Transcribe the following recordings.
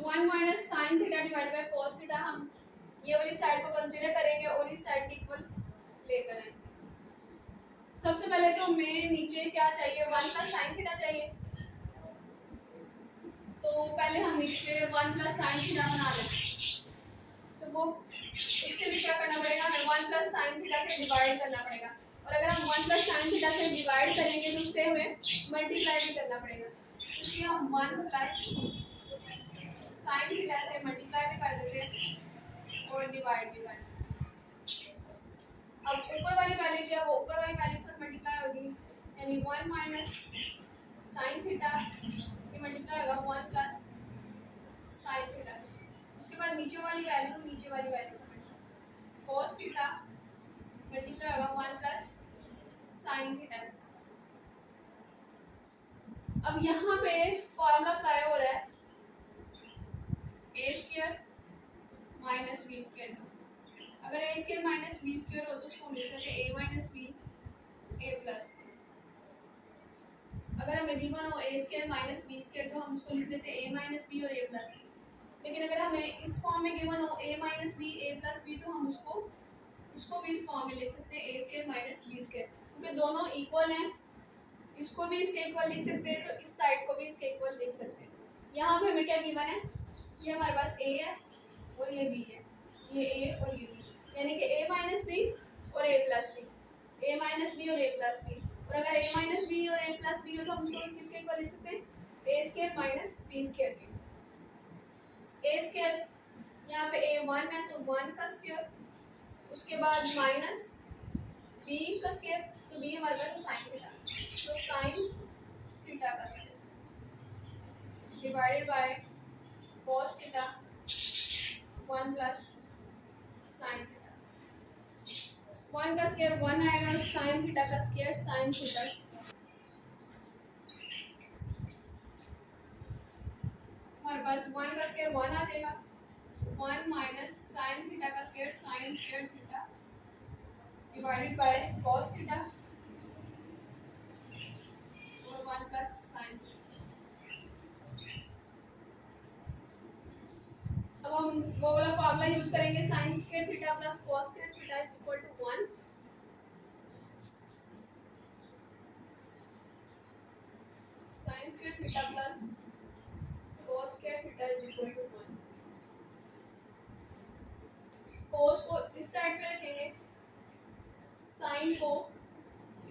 One minus sine theta divide by cos theta, हम ये वाली साइड को कंसीडर करेंगे और इस साइड के इक्वल लेकर आएंगे। सबसे पहले तो हमें नीचे क्या चाहिए, वन प्लस साइन थीटा चाहिए। तो पहले हम नीचे वन प्लस साइन थीटा बना लें। तो वो उसके लिए क्या करना पड़ेगा, हमें वन प्लस साइन थीटा से डिवाइड करना पड़ेगा। और अगर हम वन प्लस साइन थीटा से डिवाइड करेंगे तो उससे हमें मल्टीप्लाई भी करना पड़ेगा। इसलिए हम वन प्लस साइन थीटा से मल्टीप्लाई भी कर देते हैं और डिवाइड भी कर देते हैं। अब ऊपर वाली वैल्यू जो है वो ऊपर वाली वैल्यू से मल्टीप्लाई होगी, यानी वन माइनस साइन थीटा ये मल्टीप्लाई होगा वन प्लस साइन थीटा। उसके बाद नीचे वाली वैल्यू से मल्टीप्लाई, कॉस थीटा मल्टीप्लाई होगा वन प्लस साइन थीटा के साथ। अब यहाँ पे फॉर्मूला अप्लाई हो रहा है ए स्क्वायर माइनस बी स्क्वायर का। अगर ए स्क्वायर माइनस बी स्क्वायर हो तो उसको हम लिख लेते हैं ए माइनस बी ए प्लस बी। अगर हमें गिवन हो ए स्क्वायर माइनस बी स्क्वायर तो हम उसको लिख लेते हैं ए माइनस बी और ए प्लस बी। लेकिन अगर हमें इस फॉर्म में गिवन हो ए माइनस बी ए प्लस बी तो हम उसको भी इस फॉर्म में लिख सकते हैं ए स्क्वायर माइनस बी स्क्वायर, क्योंकि दोनों इक्वल हैं। इसको भी इसके इक्वल लिख सकते हैं तो इस साइड को भी इसके इक्वल लिख सकते हैं। यहाँ पे हमें क्या गिवन है, ये हमारे पास ए है और ये बी है, ये ए और ये बी, यानी कि ए माइनस बी और ए प्लस बी, ए माइनस बी और ए प्लस बी। और अगर ए माइनस बी और ए प्लस बी हो तो हम उसको किसके इक्वल लिख सकते हैं, ए स्क्वायर माइनस बी स्क्वायर के। ए स्क्वायर यहाँ पे ए वन है तो वन का स्क्वायर, उसके बाद माइनस बी का स्क्वायर, तो बी हमारे पास साइन थीटा, तो साइन थीटा का square divided by cos theta one plus sine theta. One का स्क्वायर वन आएगा, साइन थीटा का स्क्वायर साइन थीटा। हमारे पास वन का स्क्वायर वन आ जाएगा, वन माइनस साइन थीटा का square sine square theta divided by cos theta और one plus sine theta. अब हम वो वाला फार्मूला यूज करेंगे, sine square theta plus cos square theta is equal to 1। Sine square theta plus cos square theta is equal to 1। Cos को इस side पे रखेंगे, साइन को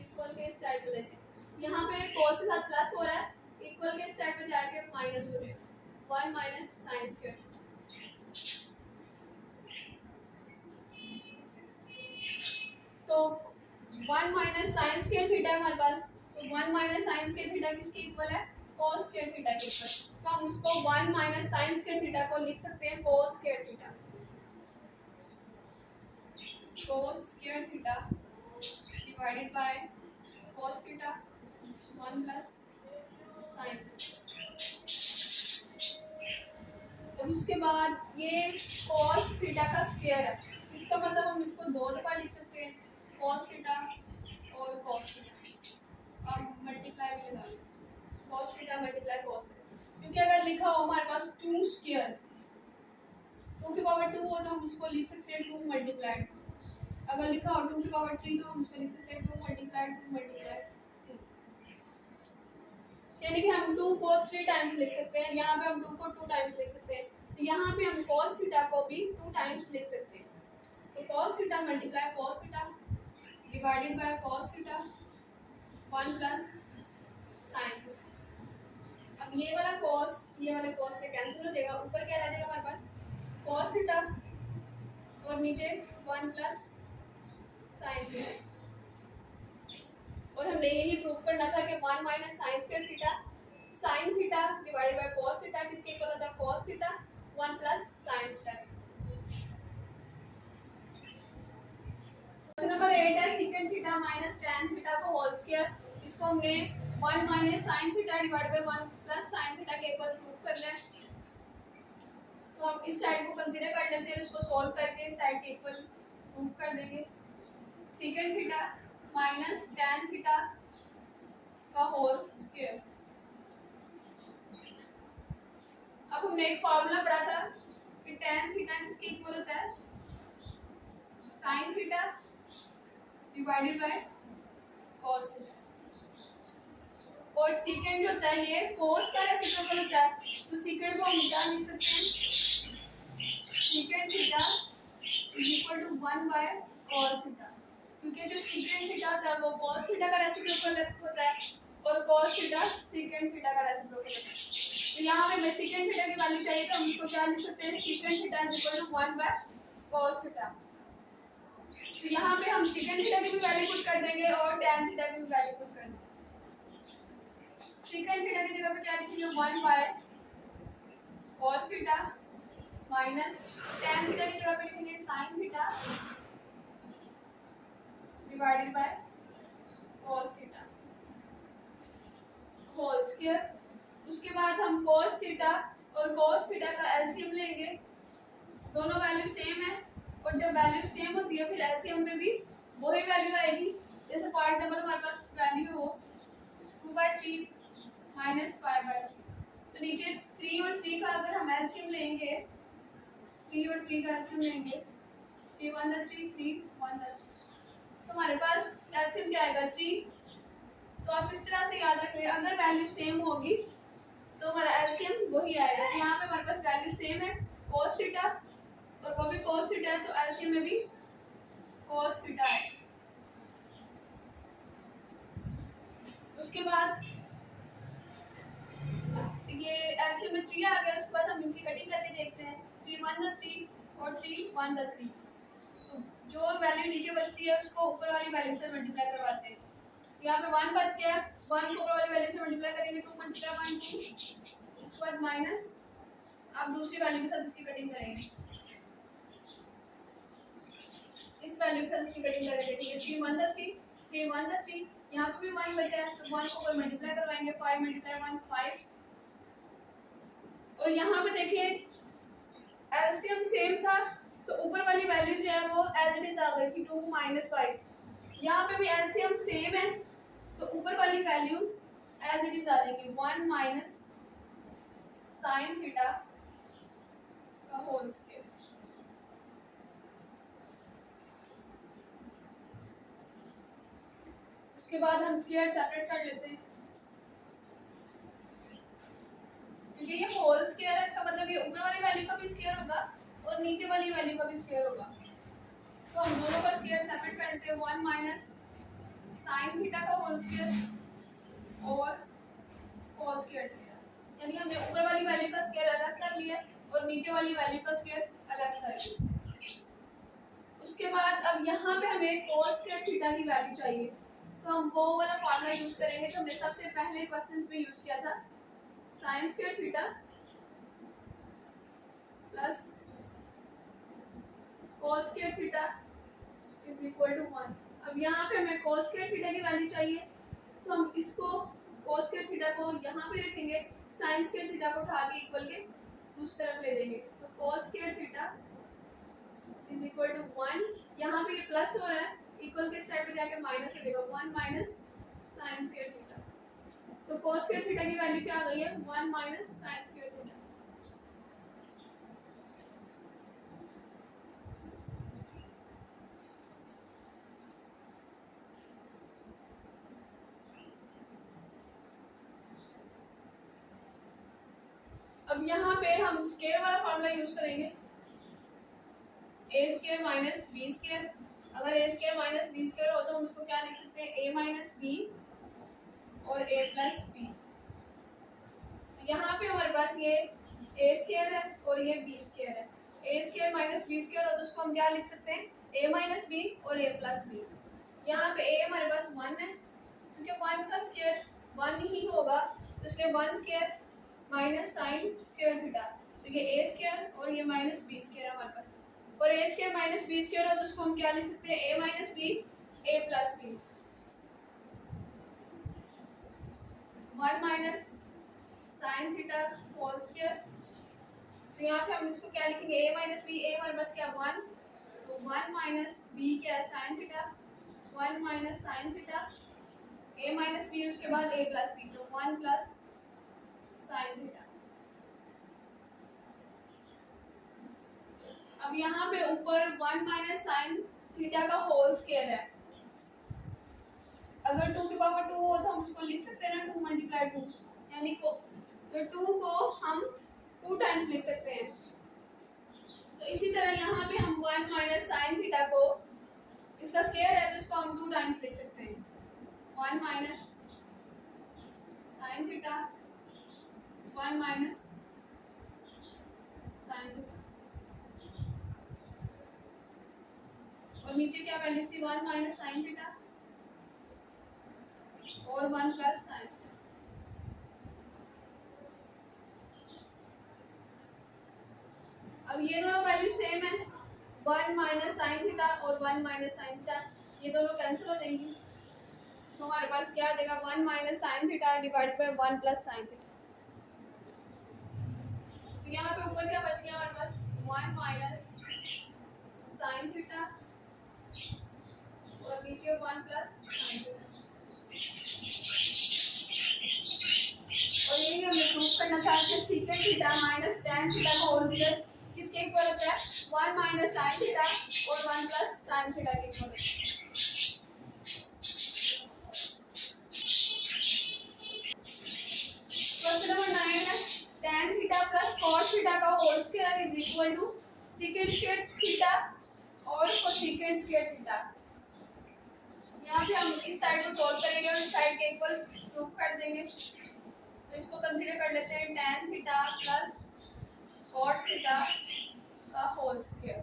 इक्वल के इस साइड पे लेंगे। यहाँ पे कॉस के साथ प्लस हो रहा है, इक्वल के इस साइड पे जाके माइनस हो जाएगा, 1 माइनस साइन स्क्वायर। तो 1 माइनस साइन स्क्वायर थीटा है हमारे पास, तो 1 माइनस साइन स्क्वायर थीटा किसके इक्वल है, कॉस स्क्वायर थीटा के इक्वल। तो हम उसको 1 माइनस साइन स्क्वायर थीटा को लिख सकते हैं cos square theta, cos square theta divided by cos theta 1 plus sign. और उसके बाद ये कॉस थीटा का स्क्वायर है, इसका मतलब हम इसको दो दफा लिख सकते हैं, कॉस थीटा और कॉस थीटा। अब मल्टीप्लाई भी लगा लो, cos theta multiply cos theta, क्योंकि अगर लिखा हो हमारे पास 2 स्क्वायर, 2 की पावर 2 हो तो हम उसको लिख सकते हैं 2 मल्टीप्लाई। अगर लिखा हो 2 की पावर 3 तो हम उसको लिख सकते हैं 2 मल्टीप्लाई 2 मल्टीप्लाई 2, यानी कि हम 2 को 3 टाइम्स लिख सकते हैं। यहाँ पे हम 2 को 2 टाइम्स लिख सकते हैं, तो यहाँ पे हम cos थीटा को भी 2 टाइम्स लिख सकते हैं। तो cos theta multiply cos theta divided by cos theta 1 plus sine theta. अब ये वाला cos से कैंसिल हो जाएगा, ऊपर क्या रह जाएगा हमारे पास cos थीटा और नीचे 1 प्लस साइन थीटा। और हमने यही प्रूव करना था कि 1 minus sign square theta sine theta divided by cos theta किसके इक्वल होता है, cos theta 1 plus sine theta. Question number 8 है secant theta minus tan theta को होल स्क्वायर। इसको हमने 1 minus sine theta divided bye 1 plus sine theta के equal prove करना है। तो हम इस साइड को कंसीडर कर लेते हैं, इसको सॉल्व करके इस साइड के इक्वल प्रूव कर देंगे। secant theta minus tan theta का होल स्क्वायर अब हमने एक फॉर्मूला पढ़ा था कि tan थीटा किसके इक्वल होता है, sin theta divided by cos theta. और सेकंड जो होता है ये cos का रेसिप्रोकल होता है, तो सेकंड को हम क्या लिख सकते हैं, secant theta is equal to 1 bye cos theta, क्योंकि जो सेकंड थीटा होता है वो cos थीटा का रेसिप्रोकल होता है और cos थीटा सेकंड थीटा का रेसिप्रोकल होता है। तो यहाँ पे हमें सेकंड थीटा की वैल्यू चाहिए, तो हम इसको क्या लिख सकते हैं, secant theta is equal to 1 bye cos theta. तो यहाँ पे हम सेकंड थीटा की भी वैल्यू पुट कर देंगे और tan थीटा की भी वैल्यू पुट कर देंगे। सेकंड थीटा की जगह पे क्या लिखेंगे, 1 bye cos theta minus tan theta की जगह पे लिखेंगे sin theta divided by cos theta whole square. उसके बाद हम cos थीटा और cos थीटा का एलसीएम लेंगे, दोनों वैल्यू सेम है और जब वैल्यू सेम होती है फिर एलसीएम में भी वही वैल्यू आएगी। जैसे फॉर एग्जांपल हमारे पास वैल्यू हो 2/3 माइनस 5/3, तो नीचे 3 और 3 का अगर हम एलसीएम लेंगे, 3 और 3 का एलसीएम लेंगे, 3 1 द 3 3 1 द 3, तो हमारे पास एलसीएम क्या आएगा 3। तो आप इस तरह से याद रख लें, अगर वैल्यू सेम होगी तो हमारा एलसीएम वही आएगा। तो यहाँ पे हमारे पास वैल्यू सेम है cos थीटा और वो भी cos थीटा है, तो एलसीएम में भी cos थीटा है। उसके बाद ये एलसीएम में 3 आ गया, उसके बाद हम इनकी कटिंग करके देखते हैं, 3 1 द 3 और 3 1 द 3, तो जो वैल्यू नीचे बचती है उसको ऊपर वाली वैल्यू से मल्टीप्लाई करवाते हैं। यहाँ पे 1 बच गया, 1 को ऊपर वाली वैल्यू से मल्टीप्लाई करेंगे तो 1 2, उसके बाद माइनस, आप दूसरी वैल्यू के साथ इसकी कटिंग करेंगे, इस वैल्यू के साथ इसकी कटिंग करेंगे, ठीक है। 3 1 द 3 3 1 द 3, यहाँ पे भी 1 बचा है तो 1 को ऊपर मल्टीप्लाई करवाएंगे, 5 × 1 5, और यहाँ पे देखिए एलसीएम सेम था तो ऊपर वाली वैल्यू जो है वो एज इट इज आ गई थी 2 - 5। यहाँ पे भी एलसीएम सेम है तो ऊपर वाली वैल्यूज एज इट इज आ जाएंगी, 1 माइनस साइन थीटा का होल स्क्वायर। उसके बाद हम स्क्वायर सेपरेट कर लेते हैं, क्योंकि ये होल स्क्वायर है, इसका मतलब ये ऊपर वाली वैल्यू का भी स्क्वायर होगा और नीचे वाली वैल्यू का भी स्क्वायर होगा। तो हम दोनों का स्क्वायर सेपरेट कर देते हैं, 1 माइनस साइन थीटा का होल स्क्वायर और cos स्क्वायर थीटा, यानी हमने ऊपर वाली वैल्यू का स्क्वायर अलग कर लिया और नीचे वाली वैल्यू का स्क्वायर अलग कर लिया। उसके बाद अब यहाँ पे हमें cos स्क्वायर थीटा की वैल्यू चाहिए, तो हम वो वाला फॉर्मूला यूज करेंगे जो हमने सबसे पहले क्वेश्चंस में यूज किया था, sin square theta plus cos square theta is equal to 1। अब यहाँ पे हमें cos स्क्वायर थीटा की वैल्यू चाहिए, तो हम इसको cos स्क्वायर थीटा को यहाँ पे रखेंगे, sin स्क्वायर थीटा को उठा के इक्वल के दूसरी तरफ ले देंगे, तो cos square theta is equal to 1, यहाँ पे ये प्लस हो रहा है, इक्वल के साइड पे जाके माइनस हो जाएगा, 1 माइनस sin स्क्वायर थीटा। तो cos स्क्वायर थीटा की वैल्यू क्या आ गई है, 1 माइनस sin स्क्वायर थीटा। अब यहाँ पे हम स्क्वायर वाला फॉर्मूला यूज करेंगे, a square minus b square. अगर a square minus b square हो तो हम उसको क्या लिख सकते हैं, a माइनस b और a प्लस b। यहाँ पे हमारे पास ये a स्क्वायर है और ये b स्क्वायर है, a square minus b square हो तो उसको हम क्या लिख सकते हैं, a माइनस b और a प्लस b। यहाँ पे a हमारे पास 1 है, क्योंकि 1 का स्क्वायर 1 ही होगा, तो इसलिए 1 square minus sign square theta, तो ये a स्क्वायर और ये माइनस b स्क्वायर हमारे पास, और a square minus b square हो तो उसको हम क्या लिख सकते हैं, a minus b a plus b। 1 minus sine theta whole square, तो यहाँ पे हम इसको क्या लिखेंगे, a माइनस b, a हमारे पास क्या 1, तो 1 माइनस b क्या है sine theta, 1 minus sine theta, a minus b उसके बाद a प्लस b, तो 1 प्लस साइन थीटा। अब यहाँ पे ऊपर 1 माइनस साइन थीटा का होल स्क्वायर है। अगर 2 की पावर 2 हो तो हम उसको लिख सकते हैं ना 2 मल्टीप्लाई 2, यानी को तो 2 को हम 2 टाइम्स लिख सकते हैं। तो इसी तरह यहाँ पे हम 1 माइनस साइन थीटा को, इसका स्क्वायर है तो इसको हम 2 टाइम्स लिख सकते हैं। 1 minus sine theta, 1 minus sine theta, और नीचे क्या वैल्यू थी 1 माइनस साइन थीटा और 1 प्लस साइन। अब ये दोनों वैल्यू सेम है, 1 माइनस साइन थीटा और 1 माइनस साइन थीटा, ये दोनों कैंसिल हो जाएंगी। तो हमारे पास क्या आ जाएगा 1 minus sine theta divide by 1 plus sine theta. तो यहाँ पे ऊपर क्या बच गया हमारे पास 1 माइनस साइन थीटा और नीचे 1 प्लस साइन थीटा। और यही हमें प्रूफ करना था कि secant theta minus tan theta का होल स्क्वायर किसके इक्वल होता है 1 माइनस साइन थीटा और 1 प्लस साइन थीटा के इक्वल होता है। क्वेश्चन नंबर 9 है tan theta plus cos theta का whole square is equal to secant square theta और कोसेकेंट स्क्वायर थीटा। यहाँ पे हम इस साइड को सॉल्व करेंगे और इस साइड के इक्वल प्रूफ कर देंगे। तो इसको कंसीडर कर लेते हैं tan theta plus cot theta का होल स्क्वायर।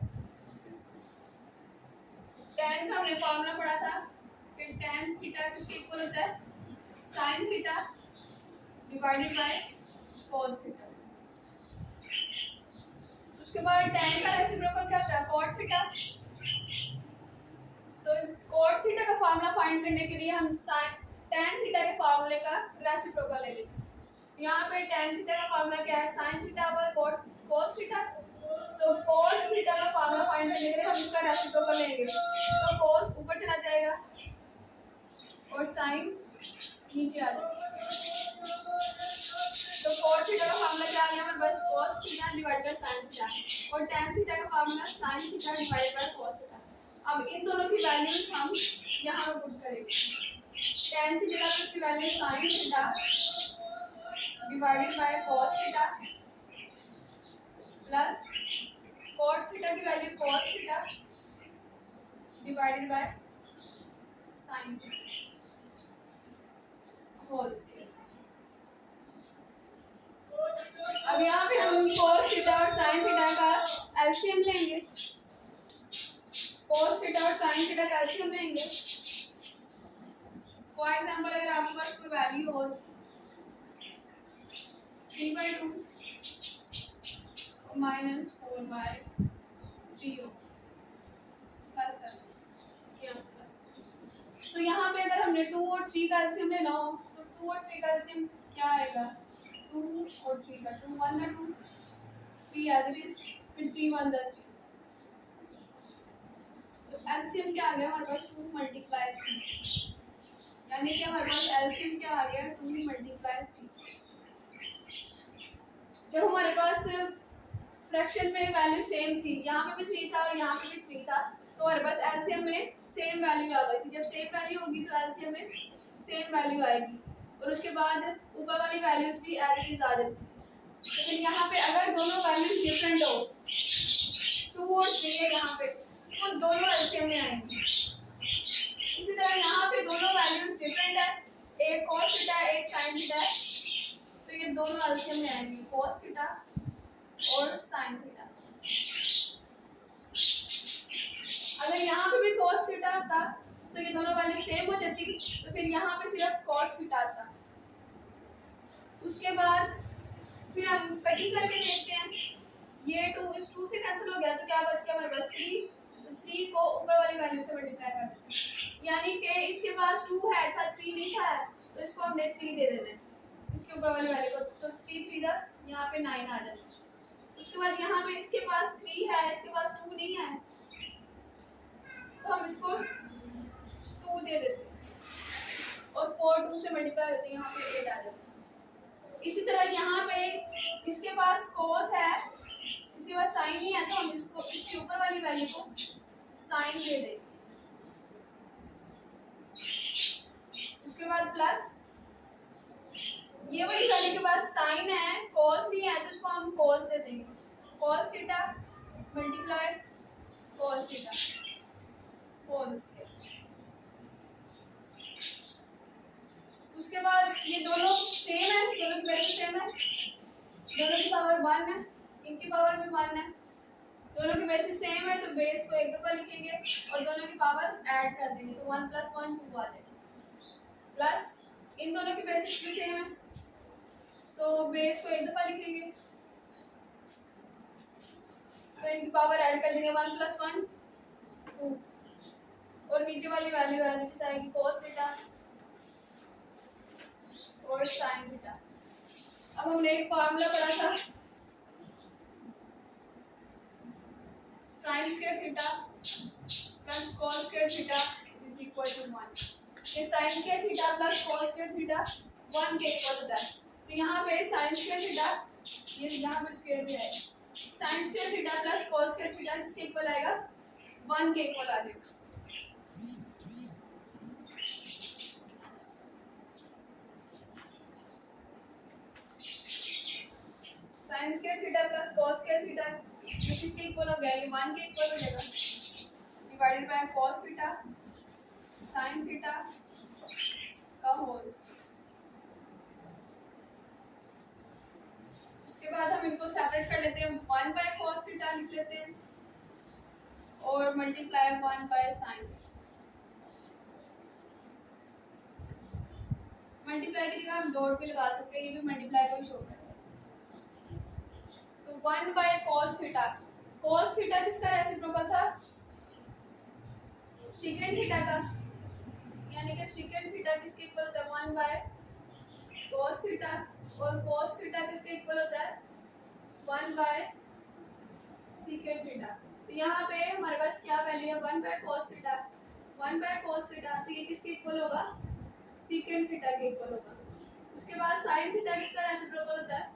tan का हमने फॉर्मूला पढ़ा था कि tan थीटा किसके इक्वल होता है sin theta divided by cos theta. उसके बाद tan का रेसिप्रोकल क्या होता है cot थीटा। तो cot थीटा का फॉर्मूला फाइंड करने के लिए हम tan थीटा के फॉर्मूले का रेसिप्रोकल ले लेते हैं। यहाँ पे tan थीटा का फॉर्मूला क्या है sin theta over cos theta. तो cot थीटा का फॉर्मूला फाइंड करने के लिए हम इसका रेसिप्रोकल लेंगे। तो cos ऊपर चला जाएगा और sin नीचे आ जाएगा। तो cot थीटा का फॉर्मूला क्या आ गया हमारे पास cos theta divided by sin theta और tan थीटा का formula sin theta divided by cos theta. अब इन दोनों की वैल्यूज हम यहाँ पे पुट करेंगे। tan की जगह पे उसकी value sin theta divided by cos theta plus cot theta की value cos theta divided by sin theta whole square. अब यहाँ पे हम cos थीटा और sin थीटा का एलसीएम लेंगे। cos थीटा और sin थीटा का एलसीएम लेंगे। फॉर एग्जांपल अगर आपके पास कोई वैल्यू हो 3/2 माइनस 4/3 हो प्लस तो यहाँ पे अगर हमने 2 और 3 का एलसीएम लेना हो तो 2 और 3 का एलसीएम क्या आएगा 2 और 3 का 2 1 का 2 3 एज इट इज फिर 3 1 का 3। तो एलसीएम क्या आ गया हमारे पास 2 मल्टीप्लाई 3, यानी कि हमारे पास एलसीएम क्या आ गया 2 मल्टीप्लाई 3। जब हमारे पास फ्रैक्शन में वैल्यू सेम थी, यहाँ पे भी 3 था और यहाँ पे भी 3 था, तो हमारे पास एलसीएम में सेम वैल्यू आ गई थी। जब सेम वैल्यू होगी तो एलसीएम में सेम वैल्यू आएगी और उसके बाद ऊपर वाली वैल्यूज भी एज इट इज आ जाती है। लेकिन यहाँ पे अगर दोनों वैल्यूज डिफरेंट हो 2 और 3 है यहाँ पे तो दोनों एलसीएम में आएंगी। इसी तरह यहाँ पे दोनों वैल्यूज डिफरेंट है, एक cos थीटा है एक sin थीटा है, तो ये दोनों एलसीएम में आएंगे cos थीटा और sin थीटा। अगर यहाँ पे भी cos थीटा था तो ये दोनों वैल्यू सेम हो जाती, तो फिर यहाँ पे सिर्फ cos थीटा था। उसके बाद फिर हम कटिंग करके देखते हैं, ये 2 इस 2 से कैंसिल हो गया तो क्या बच गया हमारे पास 3। तो 3 को ऊपर वाली वैल्यू से मल्टीप्लाई कर देते हैं, यानी कि इसके पास 2 है था 3 नहीं था तो इसको हमने 3 दे देना है इसके ऊपर वाली वैल्यू को। तो 3 3 का यहाँ पे 9 आ जाता है। उसके बाद यहाँ पे इसके पास 3 है इसके पास 2 नहीं है तो हम इसको 2 दे देते हैं और 4 2 से मल्टीप्लाई होते हैं, यहाँ पे 8 आ जाता है। इसी तरह यहाँ पे इसके पास cos है इसके बाद साइन ही है तो हम इसको इसके ऊपर वाली वैल्यू को साइन दे देंगे। उसके बाद प्लस ये वाली वैल्यू के पास साइन है, कॉस नहीं है तो इसको हम कॉस दे देंगे। Cos theta multiply cos theta whole square. उसके बाद ये दोनों सेम है, दोनों की वैल्यू सेम है, दोनों की पावर 1 है, इनकी पावर भी 1 है, दोनों की बेसिस सेम है तो बेस को एक दफा लिखेंगे और दोनों की पावर ऐड कर देंगे तो 1 + 1 2 आ जाएगा। प्लस इन दोनों की बेसिस भी सेम है तो बेस को एक दफा लिखेंगे तो इनकी पावर ऐड कर देंगे 1 + 1 2 और नीचे वाली वैल्यू आ जाएगी cos थीटा और sin थीटा। अब हमने एक फार्मूला पढ़ा था sin square theta plus cos square theta is equal to 1। ये sin square theta plus cos square theta 1 के इक्वल होता है तो यहाँ पे sin स्क्वायर थीटा ये यहाँ पे स्क्वायर भी आएगा, sin square theta plus cos square theta किसके इक्वल आएगा 1 के इक्वल आ जाएगा। sin square theta plus cos square theta ये किसके इक्वल हो गया, ये 1 के इक्वल हो जाएगा divided by cos theta sin theta का होल स्क्वायर। उसके बाद हम इनको सेपरेट कर लेते हैं, 1 बाय cos थीटा लिख लेते हैं और मल्टीप्लाई 1 बाय sin। मल्टीप्लाई के लिए हम डॉट भी लगा सकते हैं, ये भी मल्टीप्लाई को ही शो करता है। तो 1 bye cos theta, cos theta किसका रेसिप्रोकल था सेकंड थीटा का, यानी कि सेकंड थीटा किसके इक्वल होता है 1 बाय cos थीटा और cos थीटा किसके इक्वल होता है 1 बाय सेकंड थीटा। तो यहाँ पे हमारे पास क्या वैल्यू है 1 bye cos theta, 1 bye cos theta तो ये किसके इक्वल होगा सेकंड थीटा के इक्वल होगा। उसके बाद sin थीटा किसका रेसिप्रोकल होता है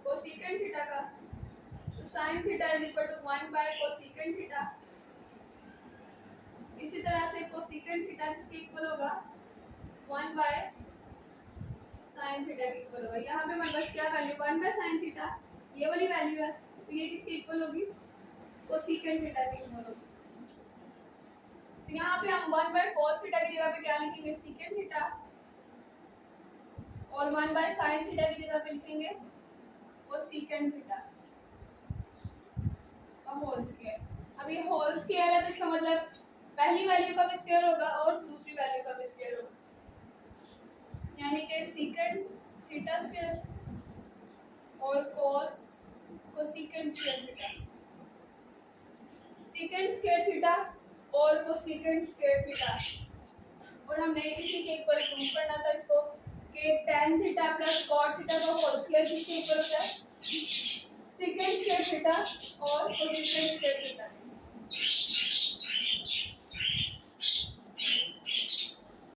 कोसेकेंड थीटा का, तो sin theta is equal to 1 by cosecant theta. इसी तरह से कोसेकेंड थीटा किसके इक्वल होगा 1 बाय sin थीटा के इक्वल होगा। यहाँ पे हमारे पास क्या वैल्यू 1 बाय sin थीटा ये वाली वैल्यू है तो ये किसके इक्वल होगी कोसेकेंड थीटा के इक्वल होगी। तो यहाँ पे हम 1 बाय cos थीटा की जगह पे क्या लिखेंगे सेकंड थीटा और 1 बाय sin थीटा की जगह पे लिखेंगे कोसेकेंड थीटा का होल स्क्वायर। अब ये होल स्क्वायर है तो इसका मतलब पहली वैल्यू का भी स्क्वायर होगा और दूसरी वैल्यू का भी स्क्वायर होगा, यानी कि सेकंड थीटा स्क्वायर और cos cosecant square theta, second square theta और कोसेकेंड स्क्वायर थीटा। और हमने इसी के इक्वल प्रूव करना था इसको कि tan theta plus cot theta का होल स्क्वायर किसके इक्वल होता है सेकंड स्क्वायर थीटा और कोसेकेंड स्क्वायर थीटा।